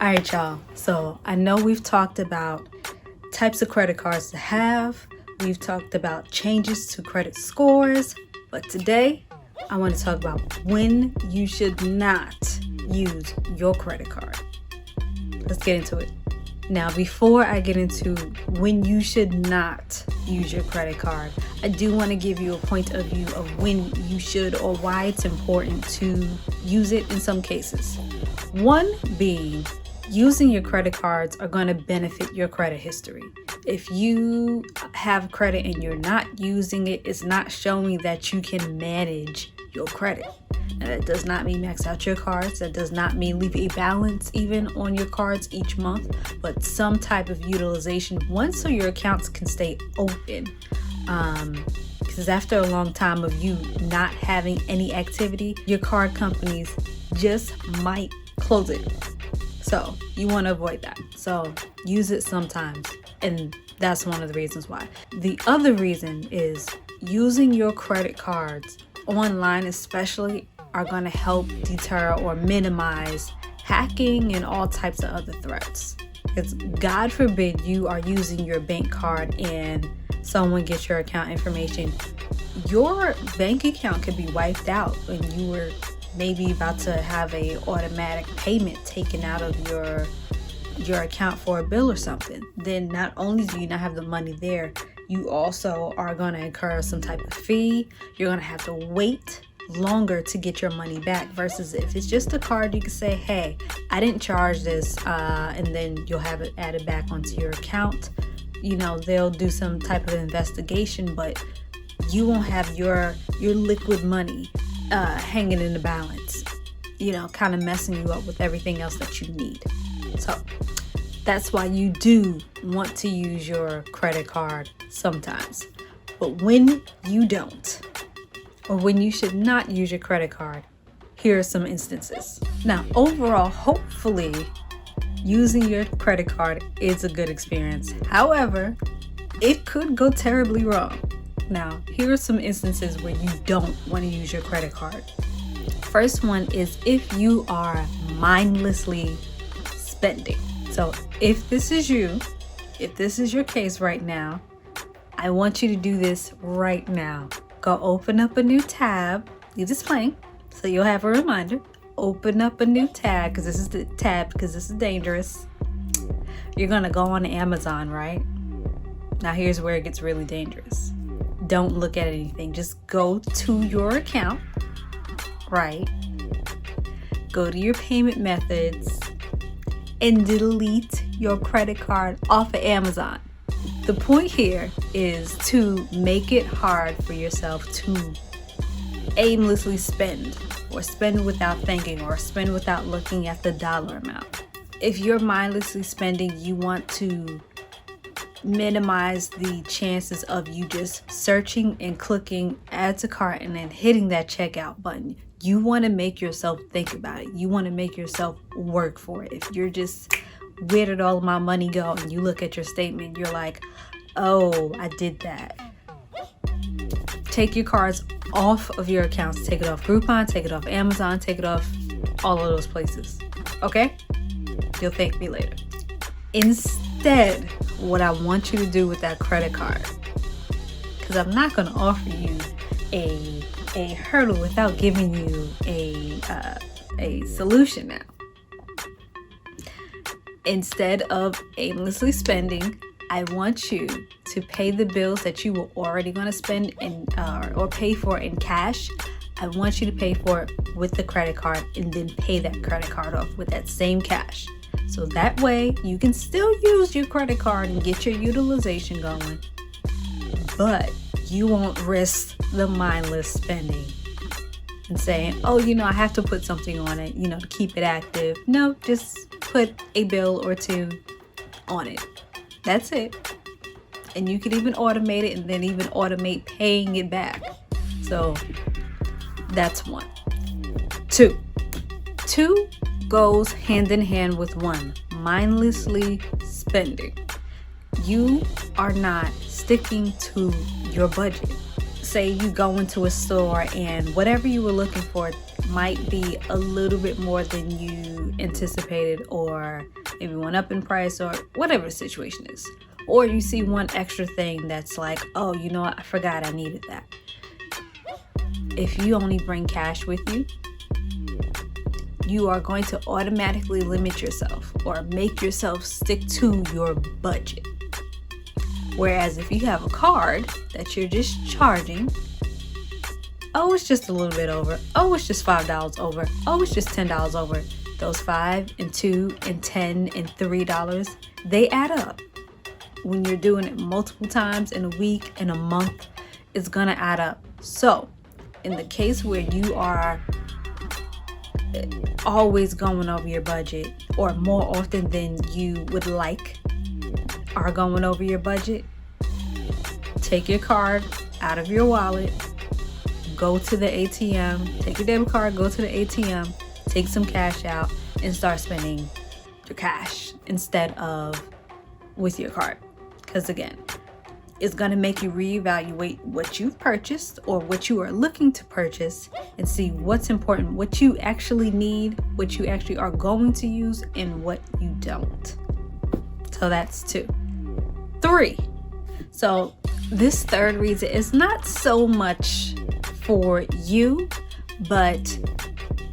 All right, y'all. So I know we've talked about types of credit cards to have. We've talked about changes to credit scores. But today, I want to talk about when you should not use your credit card. Let's get into it. Now, before I get into when you should not use your credit card, I do want to give you a point of view of when you should or why it's important to use it in some cases. One being, using your credit cards are going to benefit your credit history. If you have credit and you're not using it, it's not showing that you can manage your credit. And that does not mean max out your cards. That does not mean leave a balance even on your cards each month, but some type of utilization once so your accounts can stay open. Because after a long time of you not having any activity, your card companies just might close it. So you want to avoid that. So use it sometimes. And that's one of the reasons why. The other reason is using your credit cards online especially are going to help deter or minimize hacking and all types of other threats. Because God forbid you are using your bank card and someone gets your account information. Your bank account could be wiped out when you were maybe about to have a automatic payment taken out of your account for a bill or something. Then not only do you not have the money there, you also are going to incur some type of fee. You're going to have to wait longer to get your money back, versus if it's just a card, you can say, hey, I didn't charge this, and then you'll have it added back onto your account. You know, they'll do some type of investigation, but you won't have your liquid money hanging in the balance, you know, kind of messing you up with everything else that you need. So that's why you do want to use your credit card sometimes. But when you don't, or when you should not use your credit card, here are some instances. Now, overall, hopefully, using your credit card is a good experience. However, it could go terribly wrong. Now, here are some instances where you don't want to use your credit card. First one is if you are mindlessly spending. So if this is you, if this is your case right now, I want you to do this right now. Go open up a new tab. Leave this playing so you'll have a reminder. Open up a new tab because this is dangerous. You're going to go on Amazon, right? Now here's where it gets really dangerous. Don't look at anything. Just go to your account, right? Go to your payment methods and delete your credit card off of Amazon. The point here is to make it hard for yourself to aimlessly spend, or spend without thinking, or spend without looking at the dollar amount. If you're mindlessly spending, you want to minimize the chances of you just searching and clicking add to cart and then hitting that checkout button. You want to make yourself think about it. You want to make yourself work for it. If you're just, where did all of my money go? And you look at your statement, you're like, oh, I did that. Take your cards off of your accounts. Take it off Groupon, take it off Amazon, take it off all of those places. Okay? You'll thank me later. Instead, what I want you to do with that credit card, because I'm not going to offer you a hurdle without giving you a solution now. Instead of aimlessly spending, I want you to pay the bills that you were already going to spend or pay for in cash. I want you to pay for it with the credit card and then pay that credit card off with that same cash. So that way you can still use your credit card and get your utilization going, but you won't risk the mindless spending and saying, oh, I have to put something on it, to keep it active. No, just put a bill or two on it. That's it. And you can even automate it and then even automate paying it back. So that's one. Two goes hand in hand with one, mindlessly spending. You are not sticking to your budget. Say you go into a store and whatever you were looking for might be a little bit more than you anticipated, or maybe went up in price, or whatever the situation is. Or you see one extra thing that's like, oh, you know what, I forgot I needed that. If you only bring cash with you, you are going to automatically limit yourself or make yourself stick to your budget. Whereas if you have a card that you're just charging, oh, it's just a little bit over. Oh, it's just $5 over. Oh, it's just $10 over. Those $5 and $2 and $10 and $3, they add up. When you're doing it multiple times in a week, in a month, it's gonna add up. So in the case where you are always going over your budget, or more often than you would like are going over your budget, take your card out of your wallet, go to the ATM, take your debit card, go to the ATM, take some cash out, and start spending your cash instead of with your card. Because again, it's going to make you reevaluate what you've purchased or what you are looking to purchase, and see what's important, what you actually need, what you actually are going to use, and what you don't. So that's 2. 3. So this third reason is not so much for you, but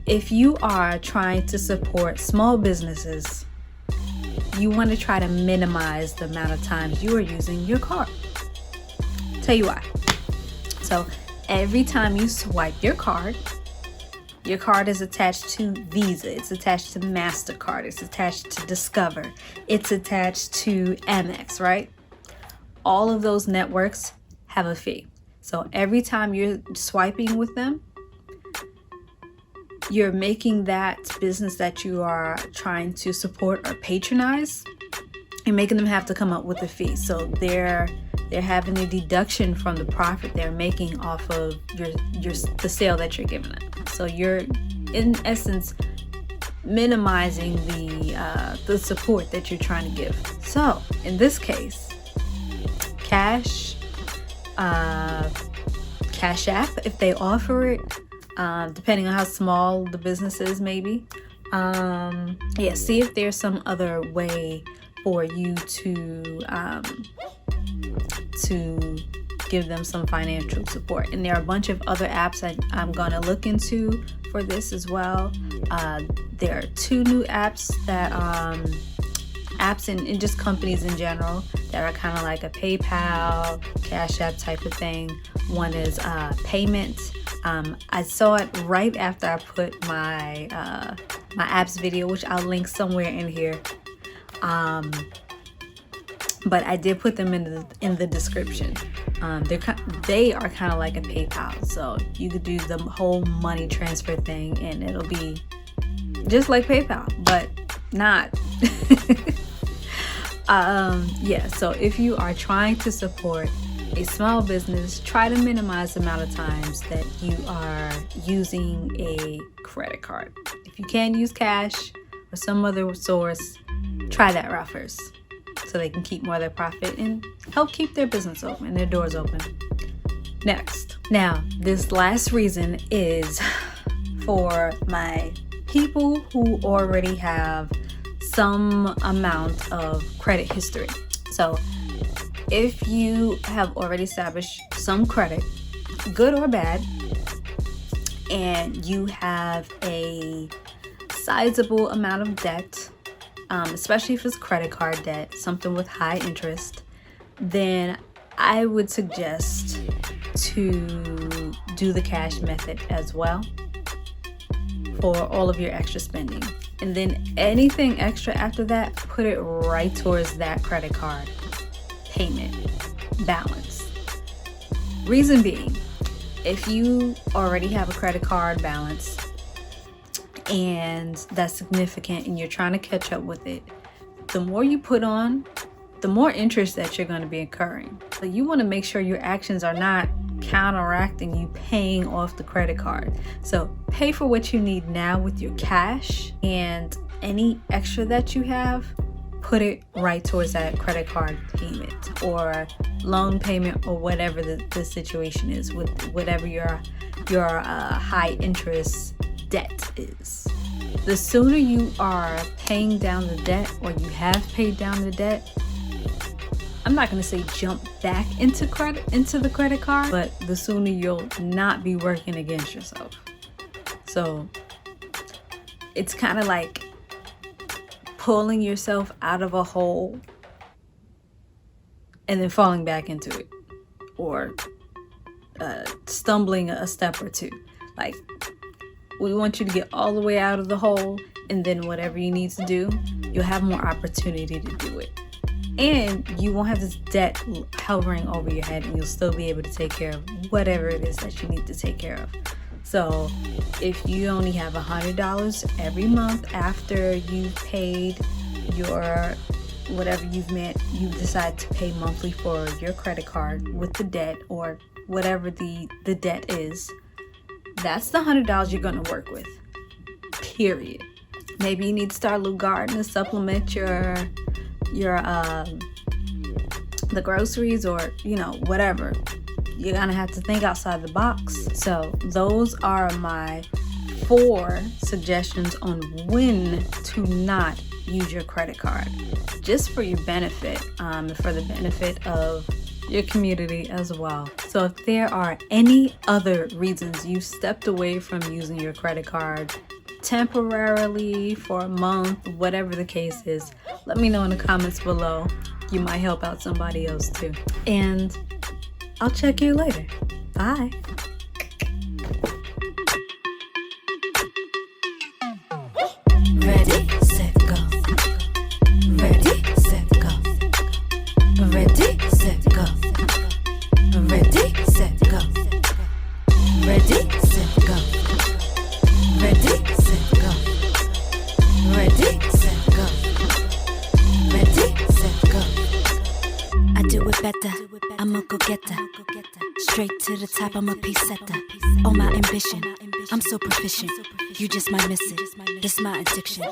if you are trying to support small businesses, you want to try to minimize the amount of times you are using your card. Tell you why. So every time you swipe your card is attached to Visa, it's attached to MasterCard, it's attached to Discover, it's attached to Amex, right? All of those networks have a fee. So every time you're swiping with them, you're making that business that you are trying to support or patronize, you're making them have to come up with a fee. So they're having a deduction from the profit they're making off of the sale that you're giving them. So you're in essence minimizing the support that you're trying to give. So in this case, Cash App, if they offer it, depending on how small the business is, maybe. See if there's some other way for you to give them some financial support. And there are a bunch of other apps I'm gonna look into for this as well. There are 2 new apps that apps and just companies in general that are kind of like a PayPal, Cash App type of thing. One is Payment. I saw it right after I put my apps video, which I'll link somewhere in here. But I did put them in the description. They are kind of like a PayPal, so you could do the whole money transfer thing, and it'll be just like PayPal, but not. So if you are trying to support a small business, try to minimize the amount of times that you are using a credit card. If you can use cash or some other source, try that route first, so they can keep more of their profit and help keep their business open and their doors open. Next, now this last reason is for my people who already have some amount of credit history. So if you have already established some credit, good or bad, and you have a sizable amount of debt, especially if it's credit card debt, something with high interest, then I would suggest to do the cash method as well for all of your extra spending. And then anything extra after that, put it right towards that credit card payment balance. Reason being, if you already have a credit card balance and that's significant and you're trying to catch up with it, the more you put on, the more interest that you're going to be incurring. So you want to make sure your actions are not counteracting you paying off the credit card. So pay for what you need now with your cash, and any extra that you have, put it right towards that credit card payment or loan payment, or whatever the situation is with whatever your high interest debt is. The sooner you are paying down the debt, or you have paid down the debt, I'm not going to say jump back into the credit card, but the sooner you'll not be working against yourself. So it's kind of like pulling yourself out of a hole and then falling back into it, or stumbling a step or two. Like, we want you to get all the way out of the hole, and then whatever you need to do, you'll have more opportunity to do it. And you won't have this debt hovering over your head, and you'll still be able to take care of whatever it is that you need to take care of. So if you only have $100 every month after you've paid your whatever you decide to pay monthly for your credit card with the debt, or whatever the debt is, that's the $100 you're going to work with, period. Maybe you need to start a little garden to supplement the groceries, or whatever. You're gonna have to think outside the box. So those are my 4 suggestions on when to not use your credit card, just for your benefit, and for the benefit of your community as well. So if there are any other reasons you stepped away from using your credit card temporarily, for a month, whatever the case is, let me know in the comments below. You might help out somebody else too. And I'll check you later. Bye. Ready, set, go. Ready, set, go. Ready, set, go. Ready, set, go. Ready, set, go. Ready, set, go. Ready, set, go. Ready, set, go. I do it better. I'm a go-getter. Straight to the top, I'm a peace setter. Oh, my ambition, I'm so proficient. You just might miss it. This my addiction.